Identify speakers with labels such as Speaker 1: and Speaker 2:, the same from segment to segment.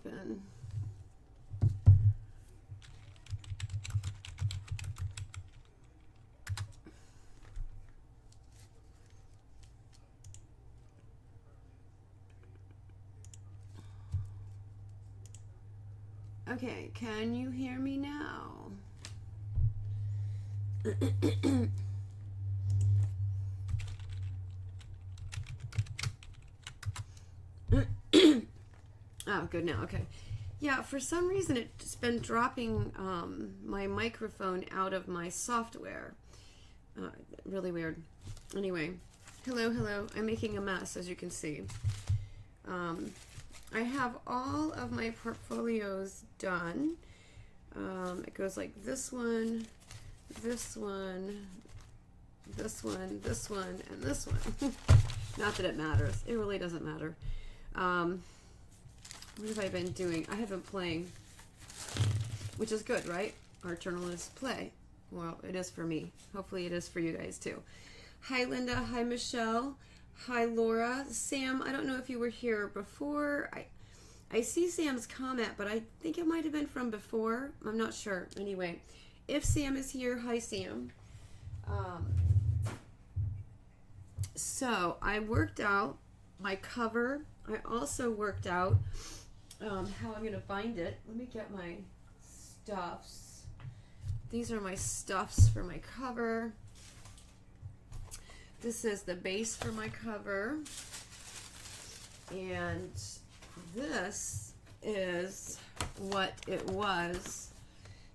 Speaker 1: open. Okay, can you hear me now? Oh, good now. Okay. Yeah, for some reason it's been dropping my microphone out of my software. Really weird. Anyway, hello. I'm making a mess, as you can see. I have all of my portfolios done. It goes like this one, this one, this one, this one, and this one. Not that it matters. It really doesn't matter. What have I been doing? I have been playing, which is good, right? Art journal is play. Well, it is for me. Hopefully it is for you guys too. Hi, Linda. Hi, Michelle. Hi, Laura. Sam, I don't know if you were here before. I see Sam's comment, but I think it might have been from before. I'm not sure. Anyway, if Sam is here, hi, Sam. So I worked out my cover. I also worked out how I'm going to bind it. Let me get my stuffs. These are my stuffs for my cover. This is the base for my cover. And this is what it was.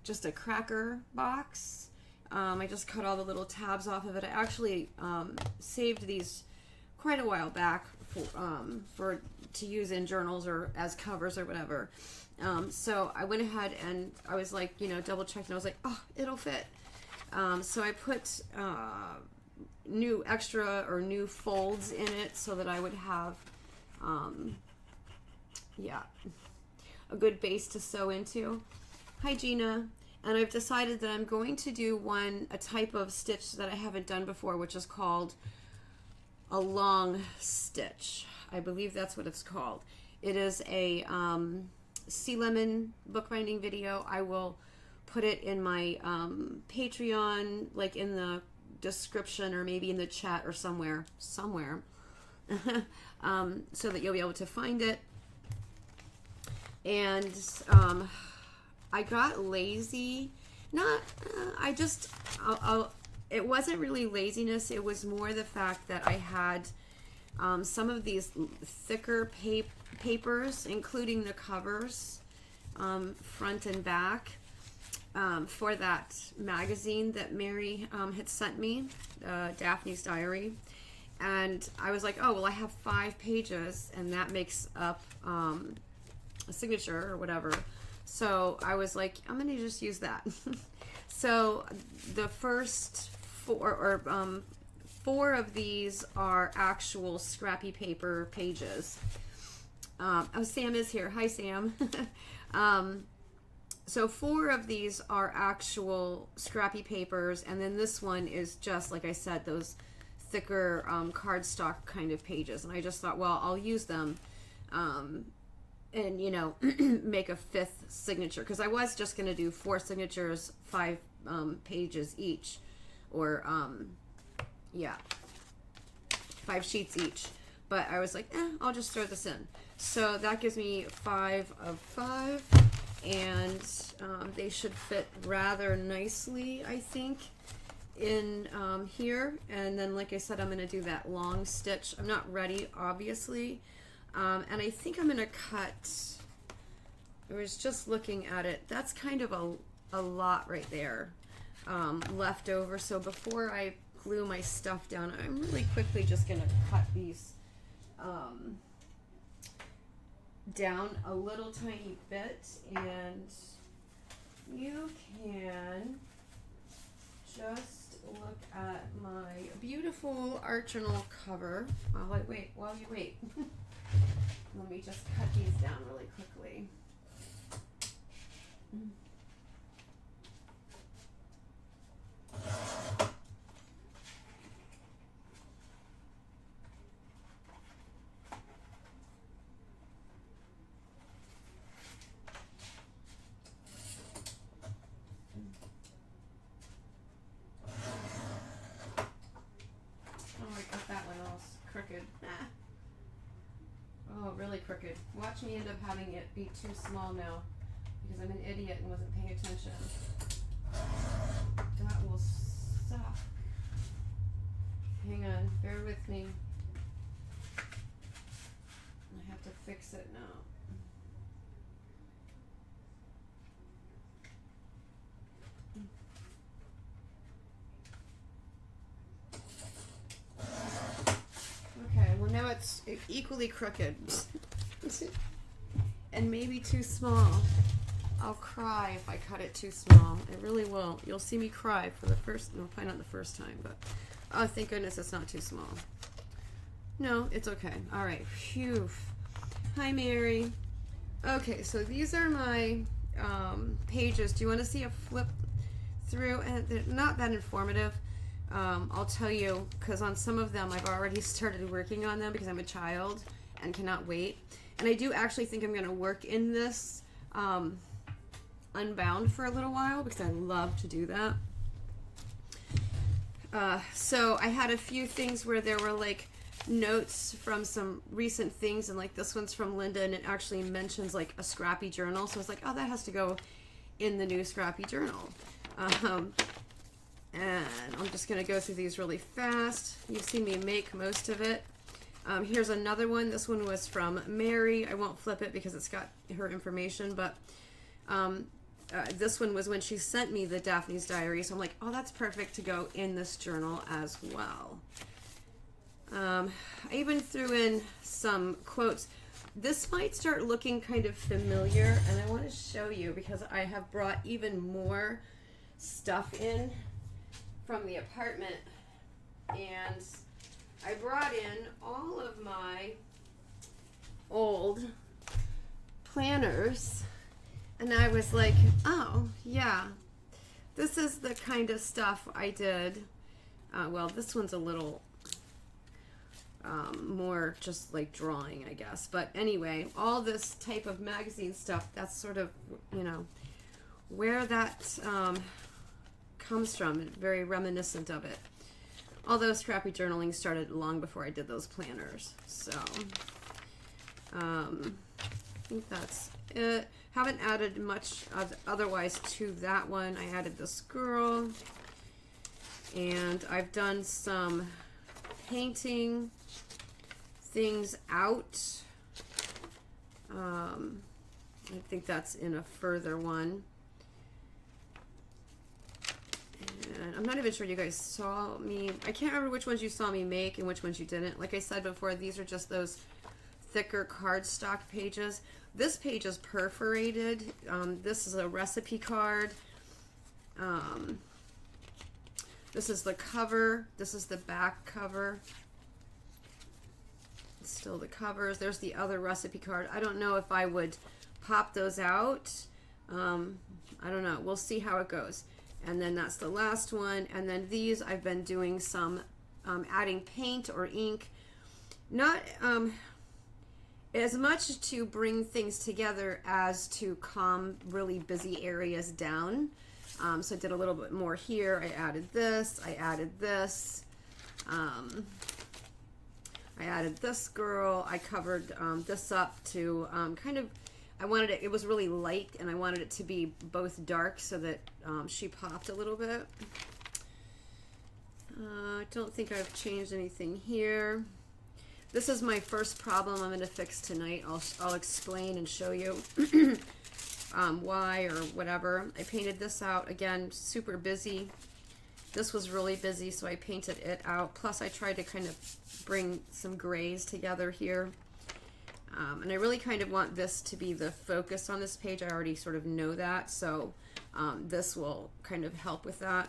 Speaker 1: Just a cracker box. I just cut all the little tabs off of it. I actually saved these quite a while back for to use in journals or as covers or whatever. So I went ahead and I was like, double checked, and I was like, oh, it'll fit. So I put new extra or new folds in it so that I would have, a good base to sew into. Hi, Gina. And I've decided that I'm going to do a type of stitch that I haven't done before, which is called a long stitch. I believe that's what it's called. It is a sea lemon bookbinding video. I will put it in my Patreon, like in the description or maybe in the chat or somewhere, so that you'll be able to find it. And I got lazy. It wasn't really laziness. It was more the fact that I had some of these thicker papers, including the covers, front and back, for that magazine that Mary had sent me, Daphne's Diary. And I was like, oh, well, I have 5 pages, and that makes up a signature or whatever. So I was like, I'm going to just use that. So the first 4 of these are actual scrappy paper pages. Oh, Sam is here. Hi, Sam. So 4 of these are actual scrappy papers, and then this one is just, like I said, those thicker cardstock kind of pages. And I just thought, well, I'll use them and, make a 5th signature, because I was just going to do 4 signatures, 5 pages each, or 5 sheets each. But I was like, I'll just throw this in. So that gives me 5 of 5, and they should fit rather nicely, I think, in here. And then, like I said, I'm going to do that long stitch. I'm not ready, obviously, and I think I'm going to cut. I was just looking at it. That's kind of a lot right there left over. So before I glue my stuff down, I'm really quickly just going to cut these down a little tiny bit, and you can just look at my beautiful art journal cover while you wait. Let me just cut these down really quickly. crooked. Watch me end up having it be too small now because I'm an idiot and wasn't paying attention. That will suck. Hang on, bear with me. I have to fix it now. Okay, well now it's equally crooked. And maybe too small. I'll cry if I cut it too small. I really will. You'll see me cry for the first, no, probably not the first time, but oh, thank goodness it's not too small. No, it's okay. All right, phew. Hi, Mary. Okay, so these are my pages. Do you want to see a flip through? And they're not that informative. I'll tell you, because on some of them I've already started working on them because I'm a child and cannot wait. And I do actually think I'm going to work in this Unbound for a little while because I love to do that. So I had a few things where there were like notes from some recent things, and like this one's from Linda, and it actually mentions like a Scrappy journal. So I was like, oh, that has to go in the new Scrappy journal. And I'm just going to go through these really fast. You've seen me make most of it. Here's another one. This one was from Mary. I won't flip it because it's got her information, but this one was when she sent me the Daphne's Diary. So I'm like, oh, that's perfect to go in this journal as well. I even threw in some quotes. This might start looking kind of familiar, and I want to show you because I have brought even more stuff in from the apartment, and I brought in all of my old planners, and I was like, oh yeah, this is the kind of stuff I did. Well, this one's a little more just like drawing, I guess, but anyway, all this type of magazine stuff, that's sort of, you know, where that comes from. Very reminiscent of it. Although Scrappy journaling started long before I did those planners. So, I think that's it. Haven't added much otherwise to that one. I added this girl. And I've done some painting things out. I think that's in a further one. And I'm not even sure you guys saw me. I can't remember which ones you saw me make and which ones you didn't. Like I said before, these are just those thicker cardstock pages. This page is perforated. This is a recipe card. This is the cover. This is the back cover. It's still the covers. There's the other recipe card. I don't know if I would pop those out. I don't know. We'll see how it goes. And then that's the last one. And then these I've been doing some adding paint or ink. Not as much to bring things together as to calm really busy areas down. So I did a little bit more here. I added this. I added this. I added this girl. I covered this up to kind of, I wanted it, it was really light, and I wanted it to be both dark so that she popped a little bit. I don't think I've changed anything here. This is my first problem I'm going to fix tonight. I'll explain and show you why or whatever. I painted this out. Again, super busy. This was really busy, so I painted it out. Plus, I tried to kind of bring some grays together here. And I really kind of want this to be the focus on this page. I already sort of know that, so this will kind of help with that.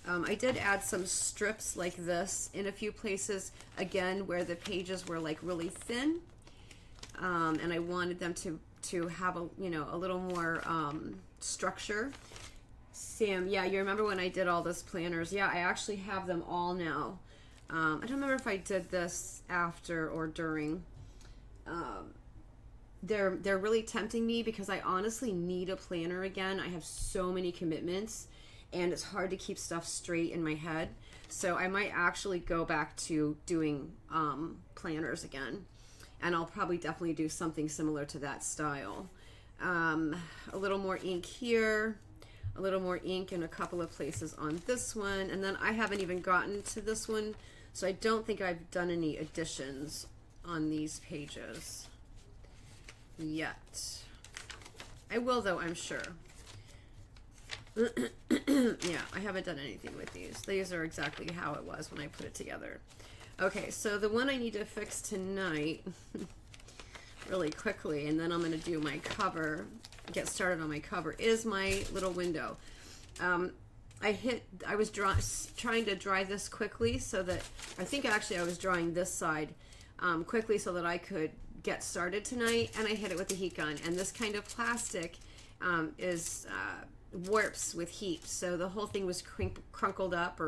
Speaker 1: I did add some strips like this in a few places, again, where the pages were like really thin. And I wanted them to have a, you know, a little more structure. Sam, yeah, you remember when I did all those planners? Yeah, I actually have them all now. I don't remember if I did this after or during. They're really tempting me because I honestly need a planner again. I have so many commitments, and it's hard to keep stuff straight in my head. So I might actually go back to doing planners again. and I'll probably definitely do something similar to that style. A little more ink here, a little more ink in a couple of places on this one, and then I haven't even gotten to this one, so I don't think I've done any additions on these pages yet. I will though, I'm sure. Yeah, I haven't done anything with these. These are exactly how it was when I put it together. Okay, so the one I need to fix tonight really quickly, and then I'm going to do my cover, get started on my cover, is my little window. I was trying to dry this quickly so that, I think actually I was drying this side quickly so that I could get started tonight, and I hit it with the heat gun, and this kind of plastic is warps with heat, so the whole thing was crinkled up,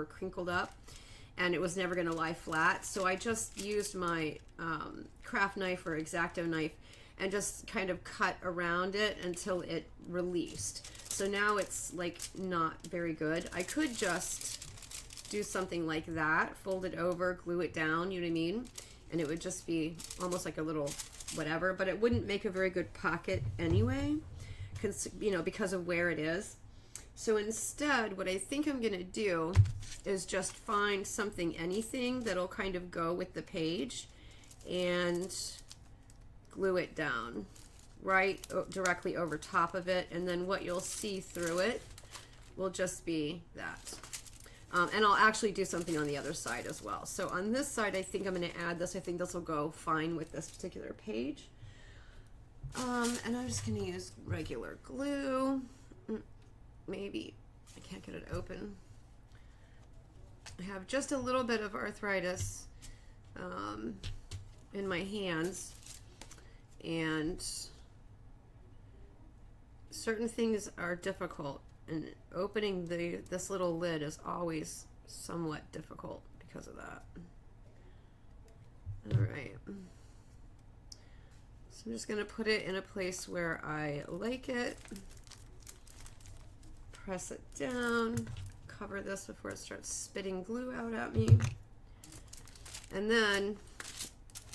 Speaker 1: and it was never going to lie flat. So I just used my craft knife or X-Acto knife and just kind of cut around it until it released. So now it's like not very good. I could just do something like that, fold it over, glue it down, you know what I mean? And it would just be almost like a little whatever, but it wouldn't make a very good pocket anyway, you know, because of where it is. So instead, what I think I'm gonna do is just find something, anything that'll kind of go with the page, and glue it down right directly over top of it, and then what you'll see through it will just be that. And I'll actually do something on the other side as well. So on this side, I think I'm going to add this. I think this will go fine with this particular page. And I'm just going to use regular glue. Maybe I can't get it open. I have just a little bit of arthritis in my hands, and certain things are difficult, and opening this little lid is always somewhat difficult because of that. All right, so I'm just going to put it in a place where I like it, press it down, cover this before it starts spitting glue out at me, and then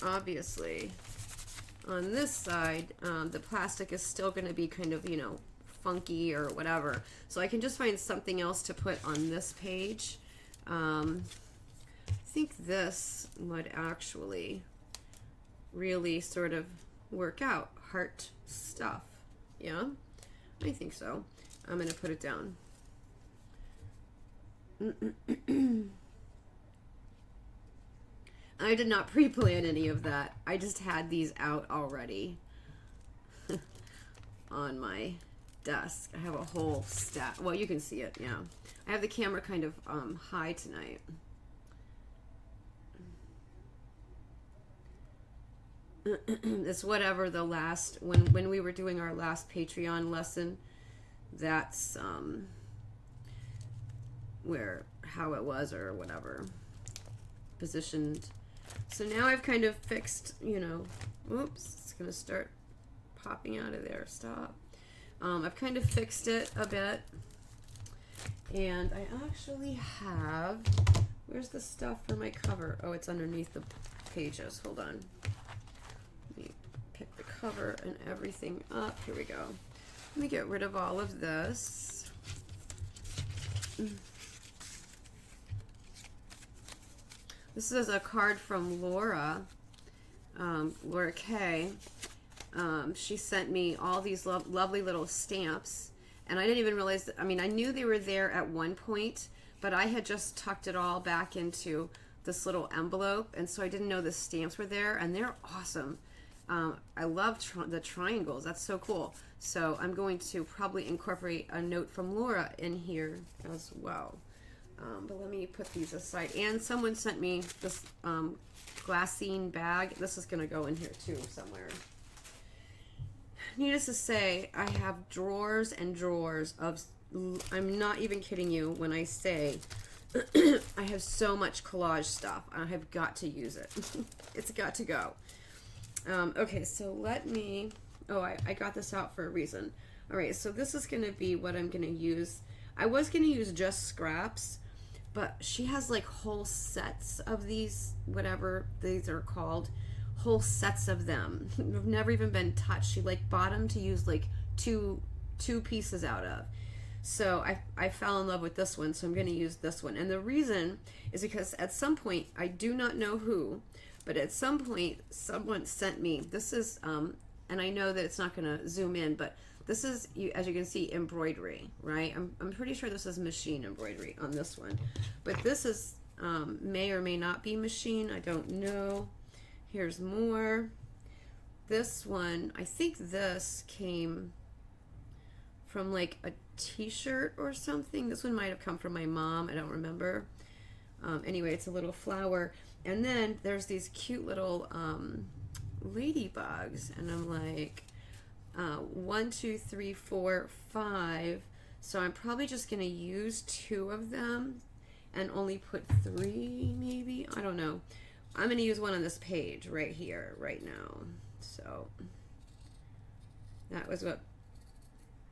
Speaker 1: obviously on this side, the plastic is still going to be kind of, you know, funky or whatever. So I can just find something else to put on this page. I think this would actually really sort of work out. Heart stuff. Yeah, I think so. I'm going to put it down. I did not pre-plan any of that. I just had these out already on my desk. I have a whole stack. Well, you can see it, yeah. I have the camera kind of high tonight. It's whatever the last, when we were doing our last Patreon lesson, that's how it was or whatever, positioned. So now I've kind of fixed, you know, oops, it's gonna start popping out of there, stop. I've kind of fixed it a bit, and I actually have, where's the stuff for my cover? Oh, it's underneath the pages, hold on. Let me pick the cover and everything up, here we go. Let me get rid of all of this. This is a card from Laura, Laura K. She sent me all these lovely little stamps, and I didn't even realize that, I mean, I knew they were there at one point, but I had just tucked it all back into this little envelope, and so I didn't know the stamps were there, and they're awesome. I love the triangles. That's so cool. So I'm going to probably incorporate a note from Laura in here as well. But let me put these aside. And someone sent me this glassine bag. This is going to go in here too somewhere. Needless to say, I have drawers and drawers of, I'm not even kidding you when I say I have so much collage stuff. I have got to use it. It's got to go. Okay, so let me, oh, I got this out for a reason. All right, so this is going to be what I'm going to use. I was going to use just scraps, but she has like whole sets of these, whatever these are called, whole sets of them. Have never even been touched. She like bought them to use like two pieces out of. So I fell in love with this one, so I'm going to use this one. And the reason is because at some point, I do not know who, but at some point someone sent me, this is, and I know that it's not going to zoom in, but this is, as you can see, embroidery, right? I'm pretty sure this is machine embroidery on this one. But this is, may or may not be machine, I don't know. Here's more. This one, I think this came from like a t-shirt or something. This one might have come from my mom, I don't remember. Anyway, it's a little flower. And then there's these cute little ladybugs, and I'm like, 1, 2, 3, 4, 5. So I'm probably just gonna use 2 of them and only put 3, maybe, I don't know. I'm gonna use one on this page right here, right now. So that was what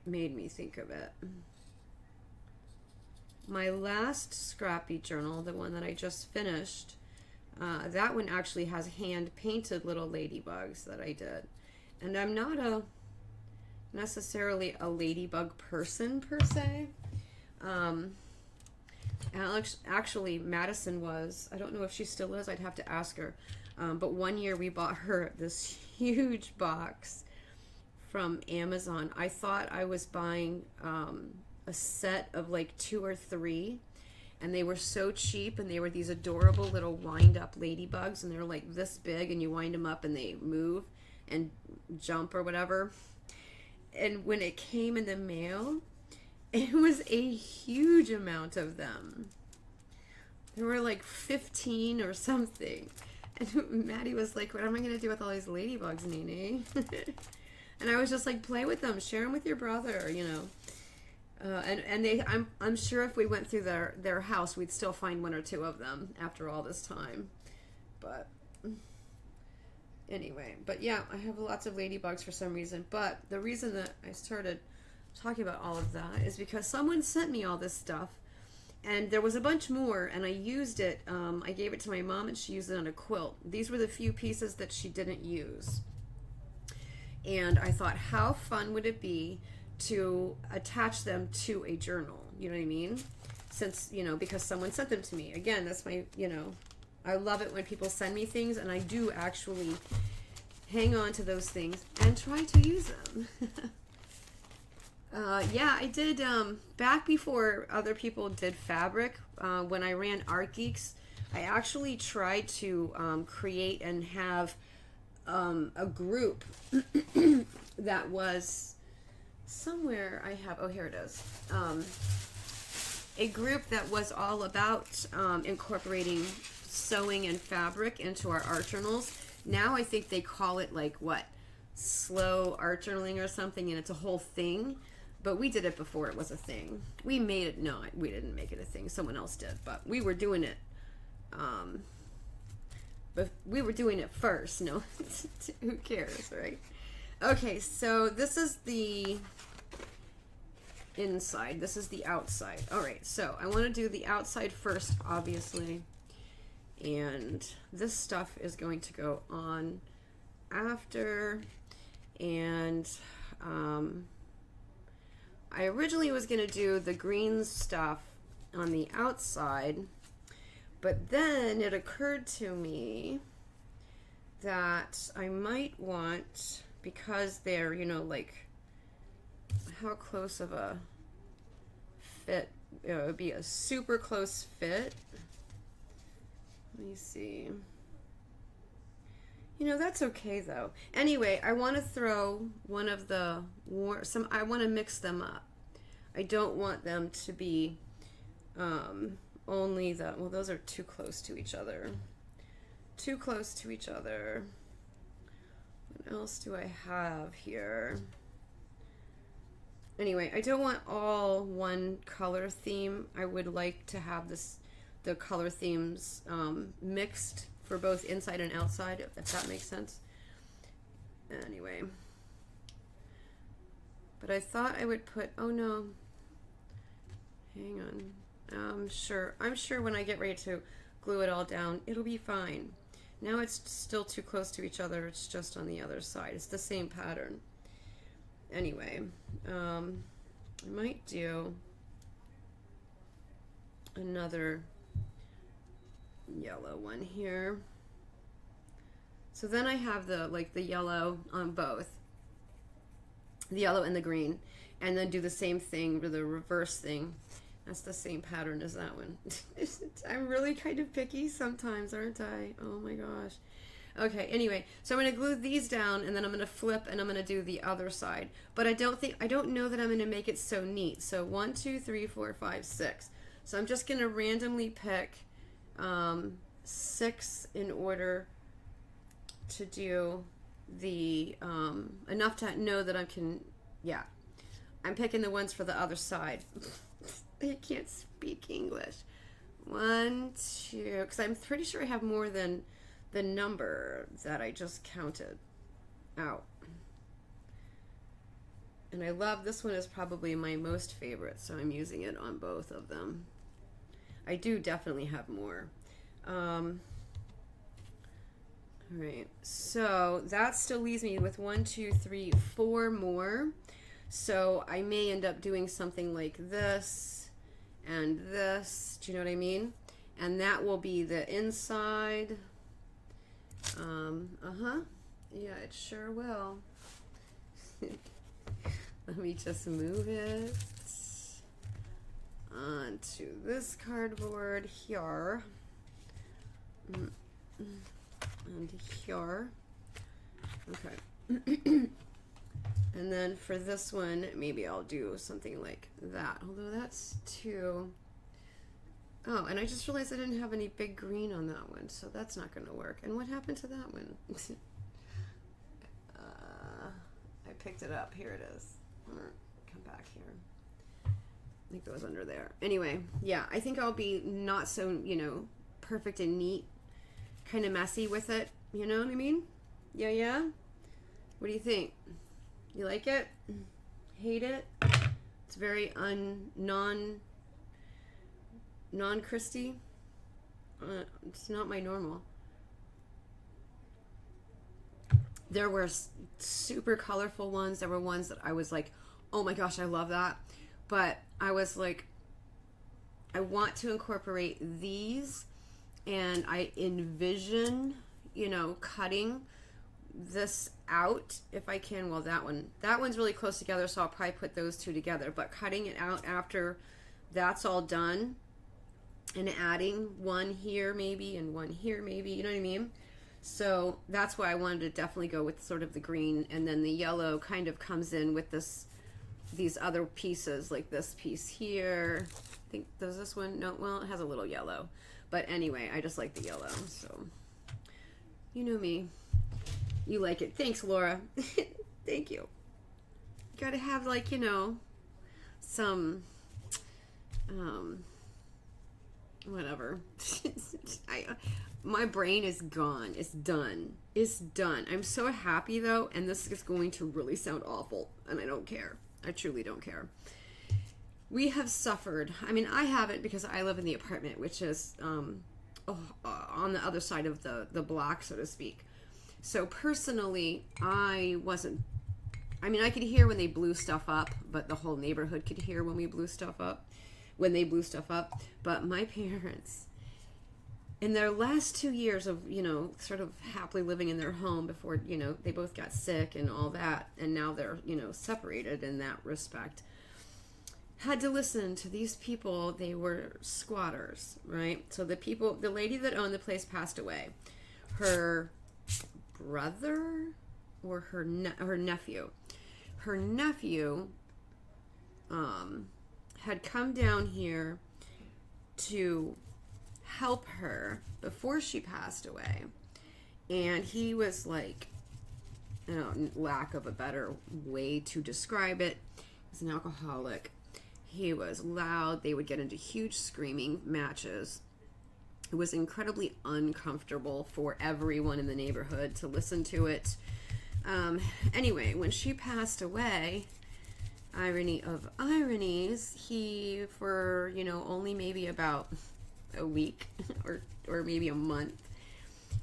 Speaker 1: made me think of it. My last Scrappy journal, the one that I just finished, that one actually has hand painted little ladybugs that I did. And I'm not necessarily a ladybug person per se. Alex, actually Madison was, I don't know if she still is, I'd have to ask her. But one year we bought her this huge box from Amazon. I thought I was buying a set of like 2 or 3, and they were so cheap, and they were these adorable little wind up ladybugs, and they're like this big, and you wind them up and they move and jump or whatever. And when it came in the mail, it was a huge amount of them. There were like 15 or something. And Maddie was like, what am I going to do with all these ladybugs, Nene? And I was just like, play with them, share them with your brother, you know. And they, I'm sure if we went through their house, we'd still find 1 or 2 of them after all this time. But anyway, but yeah, I have lots of ladybugs for some reason. But the reason that I started talking about all of that is because someone sent me all this stuff, and there was a bunch more, and I used it. I gave it to my mom, and she used it on a quilt. These were the few pieces that she didn't use. And I thought, how fun would it be to attach them to a journal? You know what I mean? Since, you know, because someone sent them to me. Again, that's my, you know, I love it when people send me things, and I do actually hang on to those things and try to use them. Yeah, I did, back before other people did fabric, when I ran Art Geeks, I actually tried to create and have a group that was somewhere. I have, oh, here it is, a group that was all about incorporating sewing and fabric into our art journals. Now I think they call it like what, slow art journaling or something, and it's a whole thing. But we did it before it was a thing. We made it, no, we didn't make it a thing. Someone else did, but we were doing it. But we were doing it first. No, who cares, right? Okay, so this is the inside. This is the outside. All right, so I want to do the outside first, obviously. And this stuff is going to go on after. And I originally was going to do the green stuff on the outside, but then it occurred to me that I might want, because they're, you know, like, how close of a fit, it would be a super close fit. Let me see. You know, that's okay though. Anyway, I want to throw one of the I want to mix them up. I don't want them to be only the, well, those are too close to each other. Too close to each other. What else do I have here? Anyway, I don't want all one color theme. I would like to have the color themes mixed for both inside and outside, if that makes sense. Anyway, but I thought I would put, oh no, hang on, I'm sure when I get ready to glue it all down, it'll be fine. Now it's still too close to each other. It's just on the other side. It's the same pattern. Anyway, I might do another yellow one here. So then I have the yellow on both, the yellow and the green, and then do the same thing with the reverse thing. That's the same pattern as that one. I'm really kind of picky sometimes, aren't I? Oh my gosh. Okay, anyway, so I'm going to glue these down, and then I'm going to flip, and I'm going to do the other side. But I don't know that I'm going to make it so neat. So 1, 2, 3, 4, 5, 6. So I'm just going to randomly pick 6 in order to do the, enough to know that I can, yeah. I'm picking the ones for the other side. I can't speak English. 1, 2, because I'm pretty sure I have more than the number that I just counted out. And I love, this one is probably my most favorite, so I'm using it on both of them. I do definitely have more. All right, so that still leaves me with 1, 2, 3, 4 more. So I may end up doing something like this and this. Do you know what I mean? And that will be the inside. Yeah, it sure will. Let me just move it onto this cardboard here. And here. Okay. And then for this one, maybe I'll do something like that. Although that's too... Oh, and I just realized I didn't have any big green on that one, so that's not going to work. And what happened to that one? I picked it up. Here it is. Come back here. It goes under there. Anyway, yeah, I think I'll be not so, perfect and neat, kind of messy with it. You know what I mean? Yeah, yeah? What do you think? You like it? Hate it? It's very non-Christy. It's not my normal. There were super colorful ones. There were ones that I was like, oh my gosh, I love that. But I was like, I want to incorporate these, and I envision, cutting this out if I can. Well, that one's really close together, so I'll probably put those two together. But cutting it out after that's all done, and adding one here maybe and one here maybe, you know what I mean? So that's why I wanted to definitely go with sort of the green, and then the yellow kind of comes in with these other pieces, like this piece here. I think, does this one? No, well, it has a little yellow. But anyway, I just like the yellow, so you know me. You like it. Thanks, Laura. Thank you. Gotta have, like, some whatever. My brain is gone. It's done. It's done. I'm so happy though, and this is going to really sound awful, and I don't care. I truly don't care. We have suffered. I mean, I haven't, because I live in the apartment, which is on the other side of the block, so to speak. So personally, I could hear when they blew stuff up, but the whole neighborhood could hear when they blew stuff up. But my parents, in their last 2 years of, sort of happily living in their home before, they both got sick and all that, and now they're, separated in that respect, had to listen to these people. They were squatters, right? So the lady that owned the place passed away. Her brother or her nephew. Her nephew had come down here to help her before she passed away, and he was like, lack of a better way to describe it, he's an alcoholic. He was loud. They would get into huge screaming matches. It was incredibly uncomfortable for everyone in the neighborhood to listen to it. Anyway, when she passed away, irony of ironies, he, for, only maybe about a week or maybe a month,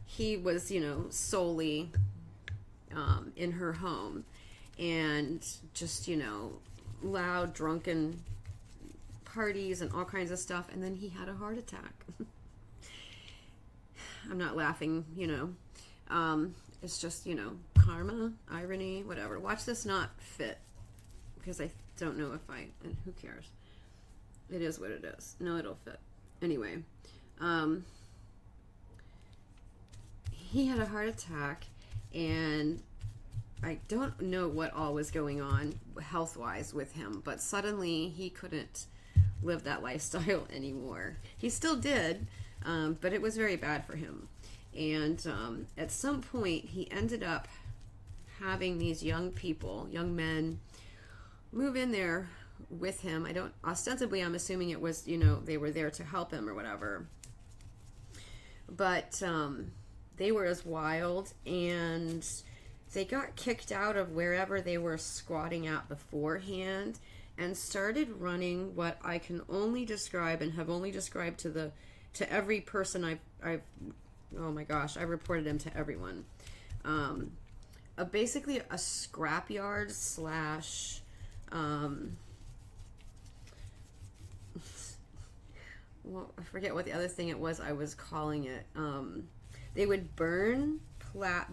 Speaker 1: he was, you know, solely in her home, and just, you know, loud, drunken parties and all kinds of stuff, and then he had a heart attack. I'm not laughing, you know. It's just, you know, karma, irony, whatever. Watch this not fit, because I don't know if and who cares? It is what it is. No, it'll fit. Anyway, he had a heart attack, and I don't know what all was going on health-wise with him, but suddenly he couldn't live that lifestyle anymore. He still did, but it was very bad for him. And at some point, he ended up having these young men, move in there with him. Ostensibly, I'm assuming it was, you know, they were there to help him or whatever. But they were as wild, and they got kicked out of wherever they were squatting at beforehand, and started running what I can only describe, and have only described to every person I've oh my gosh, I reported him to everyone. Basically a scrapyard slash well, I forget what the other thing it was I was calling it. They would burn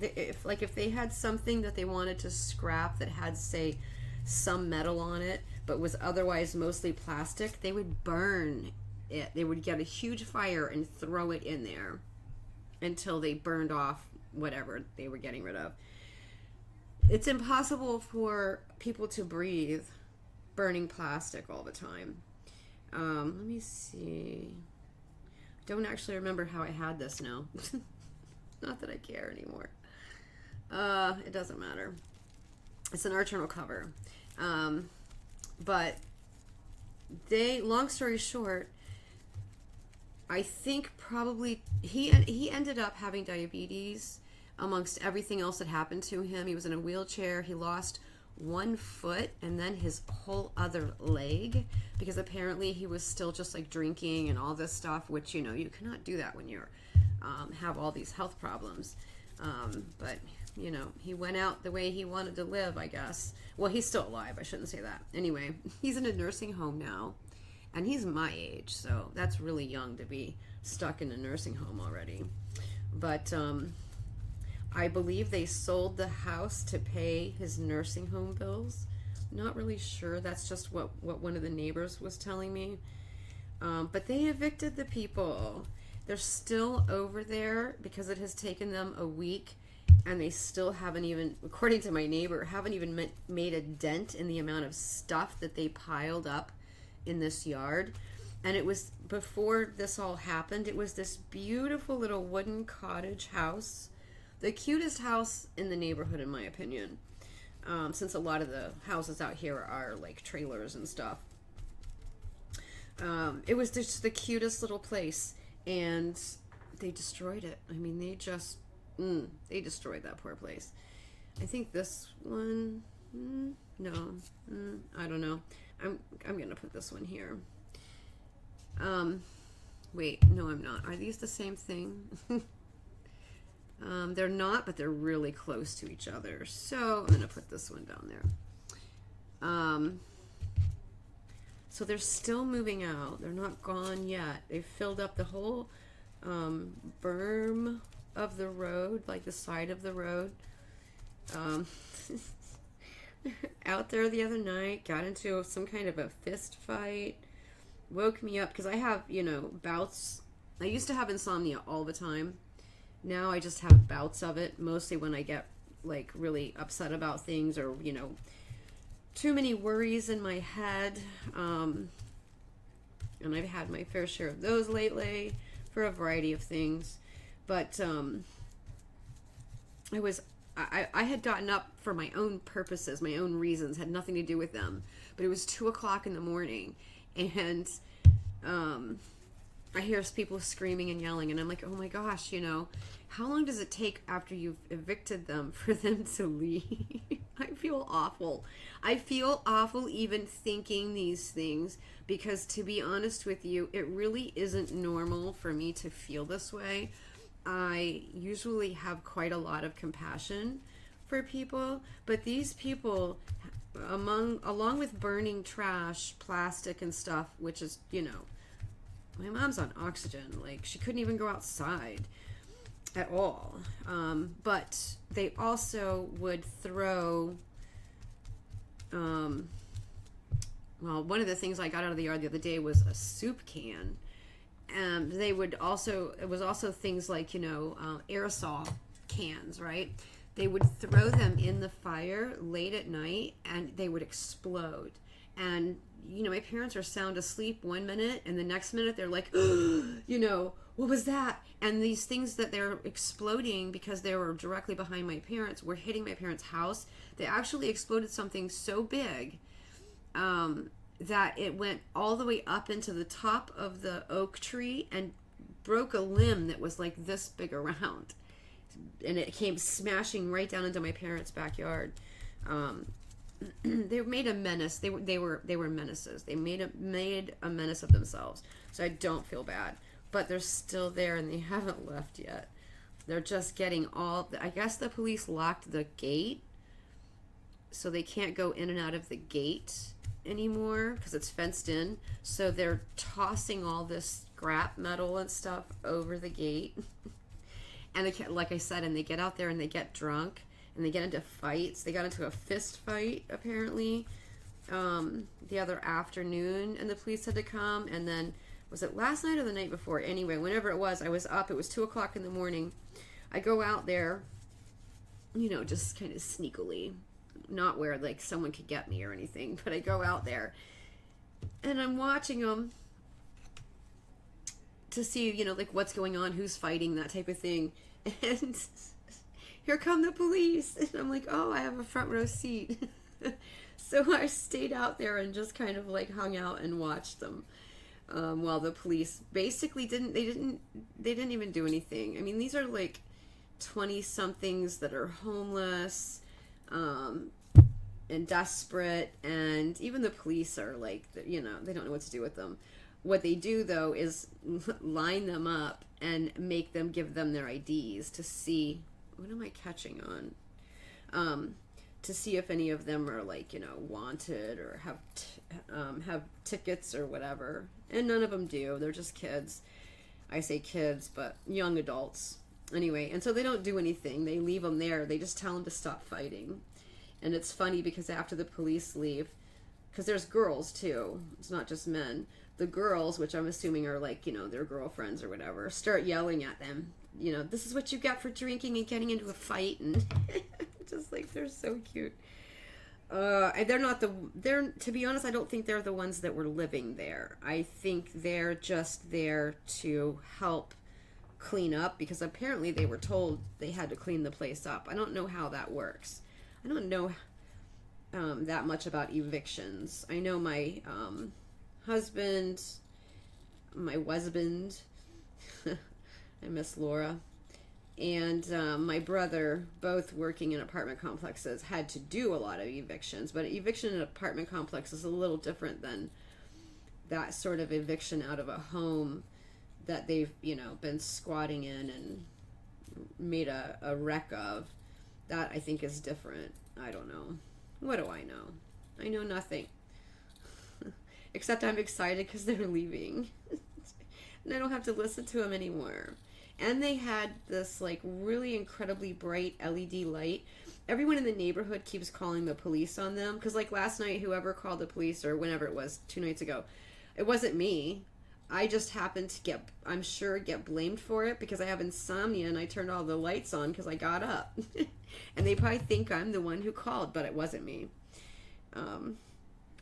Speaker 1: if they had something that they wanted to scrap that had, say, some metal on it but was otherwise mostly plastic, they would burn it. They would get a huge fire and throw it in there until they burned off whatever they were getting rid of. It's impossible for people to breathe burning plastic all the time. Let me see. I don't actually remember how I had this now. Not that I care anymore. It doesn't matter. It's an Arch Journal cover. But long story short, I think probably he ended up having diabetes amongst everything else that happened to him. He was in a wheelchair. He lost one foot and then his whole other leg, because apparently he was still just like drinking and all this stuff, which, you know, you cannot do that when you're have all these health problems. But, you know, he went out the way he wanted to live, I guess. Well, he's still alive. I shouldn't say that. Anyway, he's in a nursing home now. And he's my age, so that's really young to be stuck in a nursing home already. But I believe they sold the house to pay his nursing home bills. Not really sure. That's just what one of the neighbors was telling me. But they evicted the people. They're still over there because it has taken them a week, and they still haven't even, according to my neighbor, haven't even made a dent in the amount of stuff that they piled up in this yard. And it was, before this all happened, it was this beautiful little wooden cottage house, the cutest house in the neighborhood in my opinion, since a lot of the houses out here are like trailers and stuff. It was just the cutest little place, and they destroyed it. I mean, they just they destroyed that poor place. I think this one, no, I don't know. I'm gonna put this one here. Wait, no, I'm not. Are these the same thing? They're not, but they're really close to each other. So I'm gonna put this one down there. So they're still moving out. They're not gone yet. They've filled up the whole berm of the road, like the side of the road. Out there the other night, got into some kind of a fist fight, woke me up, because I have, you know, bouts. I used to have insomnia all the time. Now I just have bouts of it, mostly when I get like really upset about things, or, you know, too many worries in my head. And I've had my fair share of those lately for a variety of things. But I had gotten up for my own purposes, my own reasons, had nothing to do with them. But it was 2 o'clock in the morning, and I hear people screaming and yelling, and I'm like, oh my gosh, you know, how long does it take after you've evicted them for them to leave? I feel awful. I feel awful even thinking these things, because to be honest with you, it really isn't normal for me to feel this way. I usually have quite a lot of compassion for people, but these people, along with burning trash, plastic and stuff, which is, my mom's on oxygen. Like, she couldn't even go outside at all. But they also would throw, well, one of the things I got out of the yard the other day was a soup can. And they would also, it was also things like, aerosol cans, right? They would throw them in the fire late at night and they would explode. And, my parents are sound asleep one minute and the next minute they're like, what was that? And these things that they're exploding because they were directly behind my parents were hitting my parents' house. They actually exploded something so big that it went all the way up into the top of the oak tree and broke a limb that was like this big around. And it came smashing right down into my parents' backyard. They made a menace. They were menaces. They made a menace of themselves. So I don't feel bad. But they're still there and they haven't left yet. They're just getting I guess the police locked the gate, so they can't go in and out of the gate anymore because it's fenced in. So they're tossing all this scrap metal and stuff over the gate. And they, like I said, and they get out there and they get drunk and they get into fights. They got into a fist fight apparently the other afternoon, and the police had to come. And then, was it last night or the night before? Anyway, whenever it was, I was up. It was 2:00 in the morning. I go out there, just kind of sneakily, not where like someone could get me or anything, but I go out there and I'm watching them to see, like what's going on, who's fighting, that type of thing. And here come the police. And I'm like, oh, I have a front row seat. So I stayed out there and just kind of like hung out and watched them. While the police basically didn't even do anything. I mean, these are like 20-somethings that are homeless, and desperate, and even the police are like, they don't know what to do with them. What they do though is line them up and make them give them their IDs to see, what am I catching on? To see if any of them are like, wanted or have tickets or whatever. And none of them do. They're just kids. I say kids, but young adults. Anyway, and so they don't do anything. They leave them there. They just tell them to stop fighting. And it's funny because after the police leave, because there's girls too. It's not just men. The girls, which I'm assuming are like, their girlfriends or whatever, start yelling at them. This is what you got for drinking and getting into a fight. And just like, they're so cute. And to be honest, I don't think they're the ones that were living there. I think they're just there to help clean up, because apparently they were told they had to clean the place up. I don't know how that works. I don't know that much about evictions. I know my husband, I miss Laura, and my brother, both working in apartment complexes, had to do a lot of evictions. But eviction in an apartment complex is a little different than that sort of eviction out of a home that they've, been squatting in and made a wreck of. That, I think, is different. I don't know. What do I know? I know nothing. Except I'm excited because they're leaving. And I don't have to listen to them anymore. And they had this like really incredibly bright LED light. Everyone in the neighborhood keeps calling the police on them. Because like last night, whoever called the police, or whenever it was, 2 nights ago, it wasn't me. I just happened to get blamed for it because I have insomnia and I turned all the lights on because I got up. And they probably think I'm the one who called, but it wasn't me.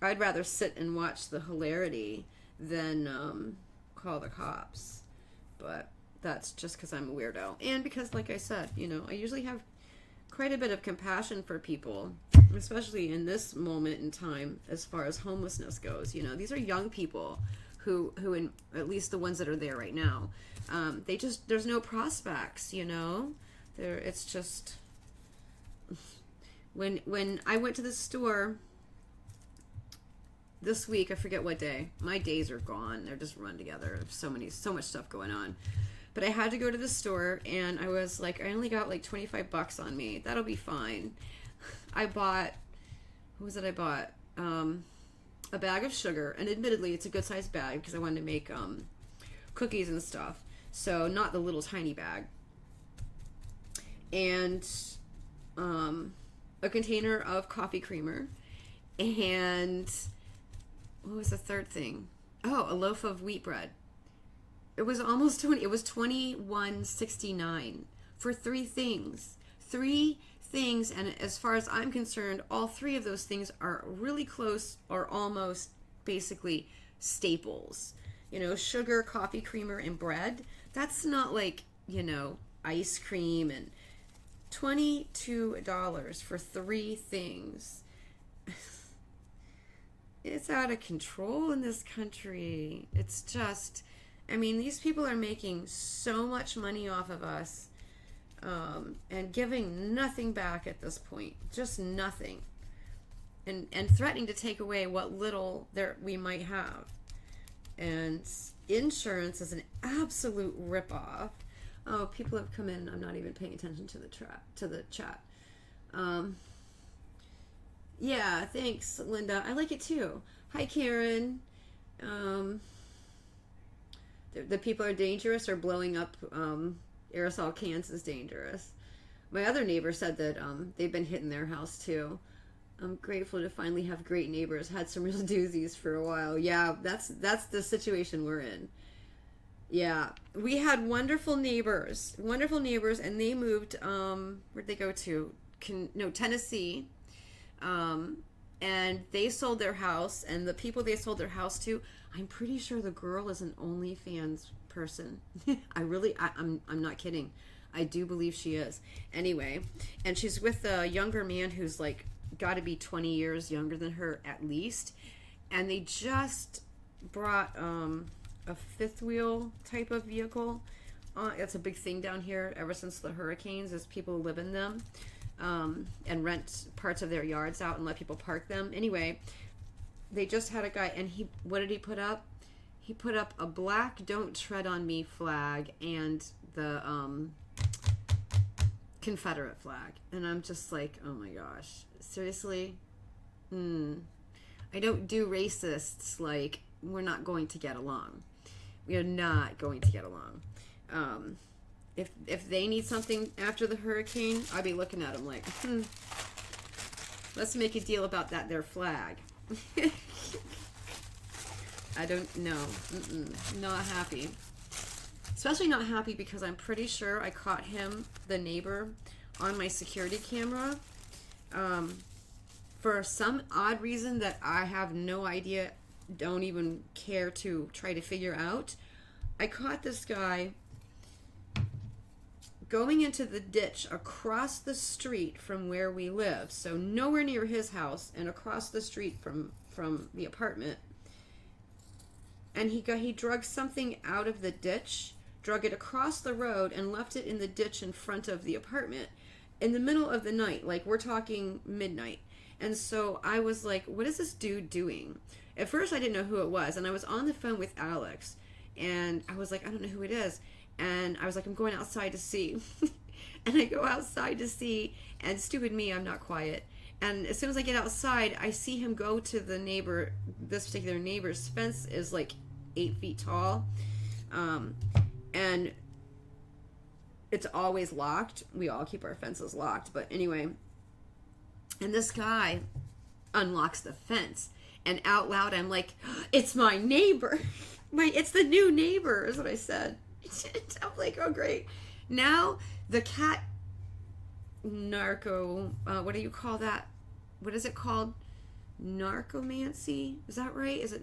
Speaker 1: I'd rather sit and watch the hilarity than call the cops. But that's just because I'm a weirdo. And because, like I said, I usually have quite a bit of compassion for people, especially in this moment in time as far as homelessness goes. These are young people who in, at least the ones that are there right now, there's no prospects, it's just, when I went to the store this week, I forget what day, my days are gone, they're just run together, so much stuff going on, But I had to go to the store, and I was like, I only got like 25 bucks on me. That'll be fine. I bought, what was it I bought? A bag of sugar, and admittedly, it's a good sized bag because I wanted to make cookies and stuff. So not the little tiny bag. And a container of coffee creamer, and what was the third thing? Oh, a loaf of wheat bread. It was almost 20. It was $21.69 for 3 things. 3 things, and as far as I'm concerned, all 3 of those things are really close or almost basically staples. You know, sugar, coffee creamer, and bread. That's not like, you know, ice cream. And $22 for 3 things. It's out of control in this country. It's just, I mean, these people are making so much money off of us, and giving nothing back at this point. Just nothing. And threatening to take away what little there we might have. And insurance is an absolute ripoff. Oh, people have come in. I'm not even paying attention to the chat. Yeah, thanks, Linda. I like it too. Hi, Karen. The people are dangerous, or blowing up aerosol cans is dangerous. My other neighbor said that they've been hitting their house too. I'm grateful to finally have great neighbors. Had some real doozies for a while. Yeah, that's the situation we're in. Yeah, we had wonderful neighbors, and they moved. Where'd they go to? Tennessee. And they sold their house, and the people they sold their house to, I'm pretty sure the girl is an OnlyFans person. I'm not kidding. I do believe she is. Anyway, and she's with a younger man who's like got to be 20 years younger than her at least. And they just brought a fifth wheel type of vehicle. It's a big thing down here ever since the hurricanes, is people live in them. And rent parts of their yards out and let people park them. Anyway, they just had a guy, and what did he put up? He put up a black "Don't Tread on Me" flag and the Confederate flag. And I'm just like, oh my gosh, seriously? I don't do racists. Like, we're not going to get along. We are not going to get along. If they need something after the hurricane, I'd be looking at them like, let's make a deal about their flag. I don't know. Not happy. Especially not happy because I'm pretty sure I caught him, the neighbor, on my security camera. For some odd reason that I have no idea, don't even care to try to figure out, I caught this guy going into the ditch across the street from where we live, so nowhere near his house, and across the street from the apartment. And he drug something out of the ditch, drug it across the road, and left it in the ditch in front of the apartment in the middle of the night. Like, we're talking midnight. And so I was like, what is this dude doing? At first I didn't know who it was, and I was on the phone with Alex, and I was like, I don't know who it is. And I was like, I'm going outside to see. And I go outside to see, and stupid me, I'm not quiet. And as soon as I get outside, I see him go to this particular neighbor's fence is like 8 feet tall. And it's always locked. We all keep our fences locked. But anyway, and this guy unlocks the fence. And out loud, I'm like, it's my neighbor. It's the new neighbor, is what I said. I'm like, oh great. Now the cat narco, what do you call that? What is it called? Narcomancy? Is that right? Is it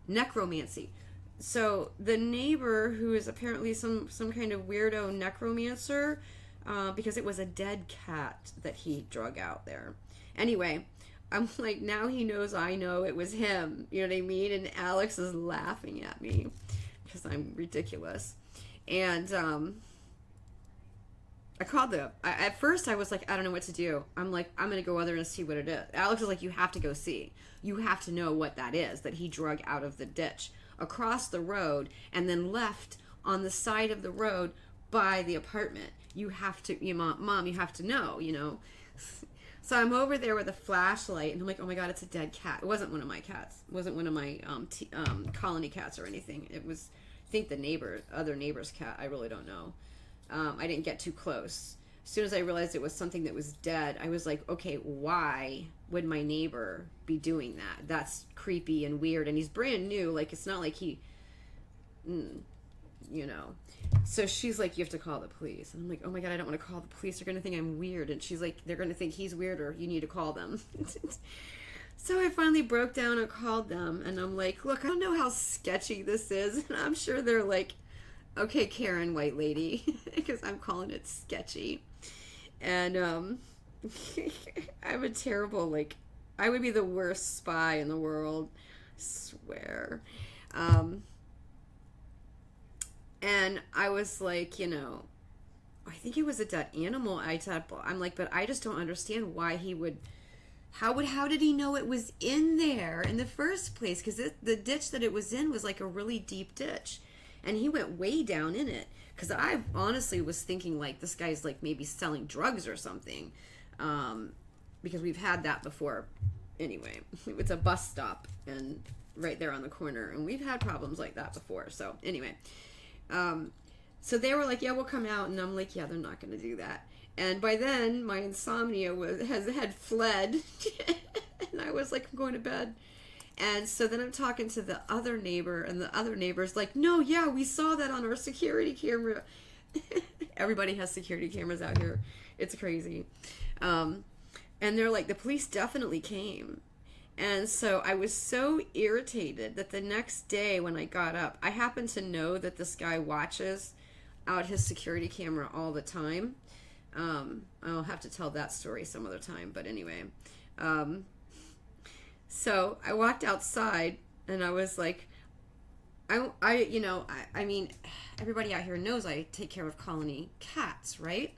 Speaker 1: necromancy? So the neighbor, who is apparently some kind of weirdo necromancer, because it was a dead cat that he drug out there. Anyway, I'm like, now he knows I know it was him. You know what I mean? And Alex is laughing at me because I'm ridiculous. And I called at first I was like, I don't know what to do. I'm like, I'm going to go over there and see what it is. Alex was like, you have to go see. You have to know what that is that he drug out of the ditch across the road and then left on the side of the road by the apartment. You have to, mom, you have to know, So I'm over there with a flashlight, and I'm like, oh my God, it's a dead cat. It wasn't one of my cats. It wasn't one of my colony cats or anything. It was, I think, the other neighbor's cat. I really don't know. I didn't get too close. As soon as I realized it was something that was dead, I was like, okay, why would my neighbor be doing that? That's creepy and weird, and he's brand new. Like, it's not like he, So she's like, you have to call the police. And I'm like, oh my God, I don't want to call the police. They're going to think I'm weird. And she's like, they're going to think he's weird, or you need to call them. So I finally broke down and called them. And I'm like, look, I don't know how sketchy this is. And I'm sure they're like, okay, Karen, white lady, because I'm calling it sketchy. And I'm a terrible, I would be the worst spy in the world. I swear. And I was like, I think it was a dead animal. I'm like, but I just don't understand why he would, how did he know it was in there in the first place? Because the ditch that it was in was like a really deep ditch. And he went way down in it. Because I honestly was thinking, like, this guy's, like, maybe selling drugs or something. Because we've had that before. Anyway, it's a bus stop and right there on the corner. And we've had problems like that before. So, anyway. So they were like, yeah, we'll come out. And I'm like, yeah, they're not going to do that. And by then, my insomnia had fled. And I was like, I'm going to bed. And so then I'm talking to the other neighbor, and the other neighbor's like, no, yeah, we saw that on our security camera. Everybody has security cameras out here. It's crazy. And they're like, the police definitely came. And so I was so irritated that the next day when I got up, I happened to know that this guy watches out his security camera all the time. I'll have to tell that story some other time, but anyway. So I walked outside, and I was like, I mean, everybody out here knows I take care of colony cats, right?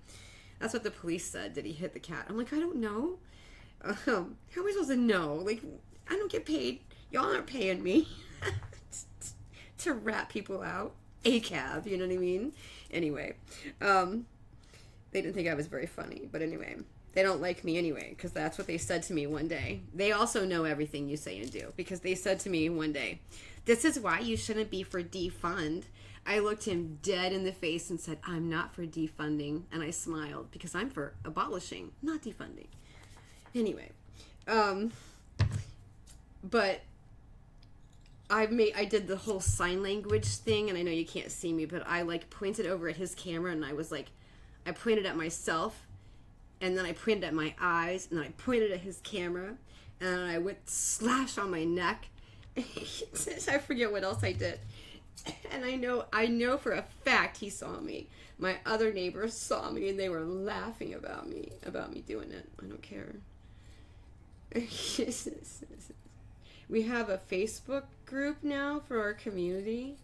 Speaker 1: That's what the police said. Did he hit the cat? I'm like, I don't know. How am I supposed to know? Like, I don't get paid. Y'all aren't paying me to rat people out. A cab, you know what I mean? Anyway, they didn't think I was very funny, but anyway. They don't like me anyway, because that's what they said to me one day. They also know everything you say and do, because they said to me one day, this is why you shouldn't be for defund. I looked him dead in the face and said, I'm not for defunding, and I smiled, because I'm for abolishing, not defunding. Anyway, but I did the whole sign language thing, and I know you can't see me, but I pointed over at his camera, and I was like, I pointed at myself, and then I pointed at my eyes, and then I pointed at his camera, and I went slash on my neck. I forget what else I did. And I know for a fact he saw me. My other neighbors saw me, and they were laughing about me doing it. I don't care. We have a Facebook group now for our community,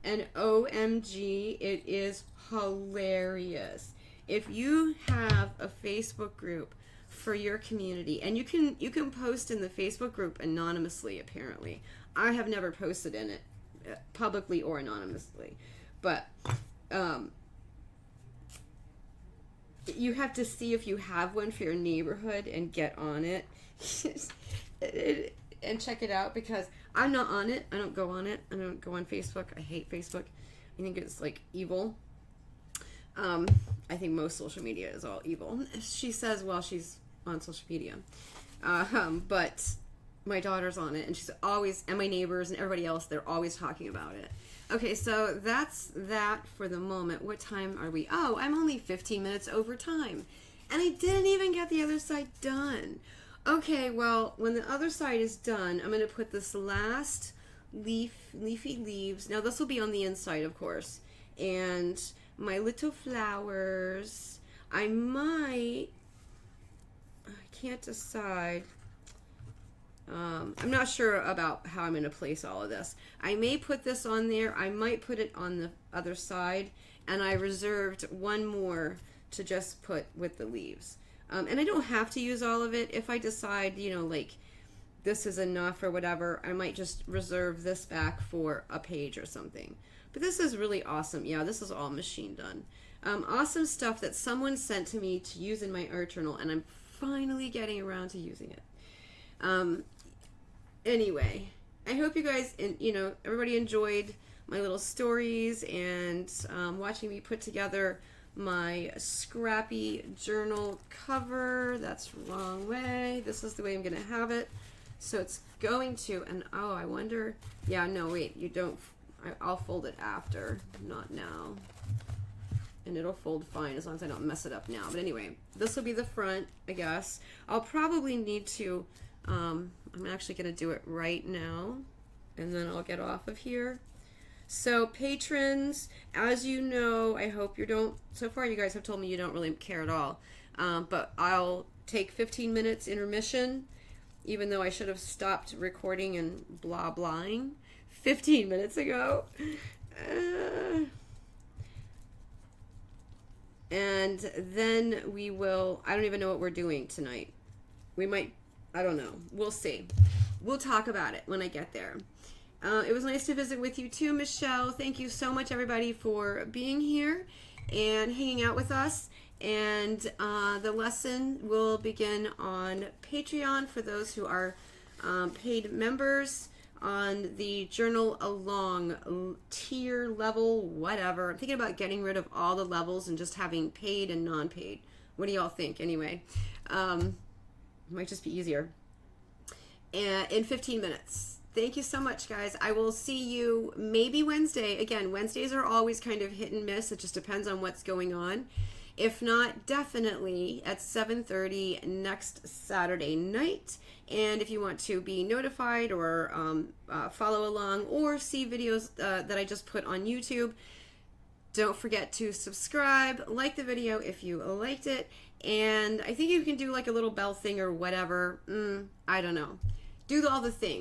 Speaker 1: and OMG, it is hilarious. If you have a Facebook group for your community, and you can post in the Facebook group anonymously, apparently. I have never posted in it publicly or anonymously, but you have to see if you have one for your neighborhood and get on it and check it out, because I'm not on it. I don't go on it. I don't go on Facebook. I hate Facebook. I think it's evil. I think most social media is all evil. She says while she's on social media. But my daughter's on it, and she's always, and my neighbors and everybody else, they're always talking about it. Okay, so that's that for the moment. What time are we? Oh, I'm only 15 minutes over time. And I didn't even get the other side done. Okay, well, when the other side is done, I'm going to put this last leafy leaves. Now, this will be on the inside, of course. And my little flowers. I can't decide. I'm not sure about how I'm going to place all of this. I may put this on there. I might put it on the other side. And I reserved one more to just put with the leaves. And I don't have to use all of it. If I decide, this is enough or whatever, I might just reserve this back for a page or something. But this is really awesome. Yeah, this is all machine done. Awesome stuff that someone sent to me to use in my art journal, and I'm finally getting around to using it. Anyway, I hope you guys, everybody enjoyed my little stories and watching me put together my Scrappy journal cover. That's wrong way. This is the way I'm going to have it. So it's going to, and oh, I wonder, yeah, no, wait, you don't, I'll fold it after, not now. And it'll fold fine as long as I don't mess it up now. But anyway, this will be the front, I guess. I'll probably need to, I'm actually going to do it right now, and then I'll get off of here. So patrons, as you know, I hope you don't, so far you guys have told me you don't really care at all, but I'll take 15 minutes intermission, even though I should have stopped recording and blah blahing 15 minutes ago. And then we will, I don't even know what we're doing tonight. We might, I don't know. We'll see. We'll talk about it when I get there. It was nice to visit with you too, Michelle. Thank you so much, everybody, for being here and hanging out with us. And the lesson will begin on Patreon for those who are paid members on the Journal Along tier level, whatever. I'm thinking about getting rid of all the levels and just having paid and non-paid. What do y'all think? Anyway, might just be easier. And in 15 minutes. Thank you so much, guys. I will see you maybe Wednesday. Again, Wednesdays are always kind of hit and miss. It just depends on what's going on. If not, definitely at 7:30 next Saturday night. And if you want to be notified or follow along or see videos that I just put on YouTube, don't forget to subscribe, like the video if you liked it, and I think you can do like a little bell thing or whatever. I don't know. Do all the things.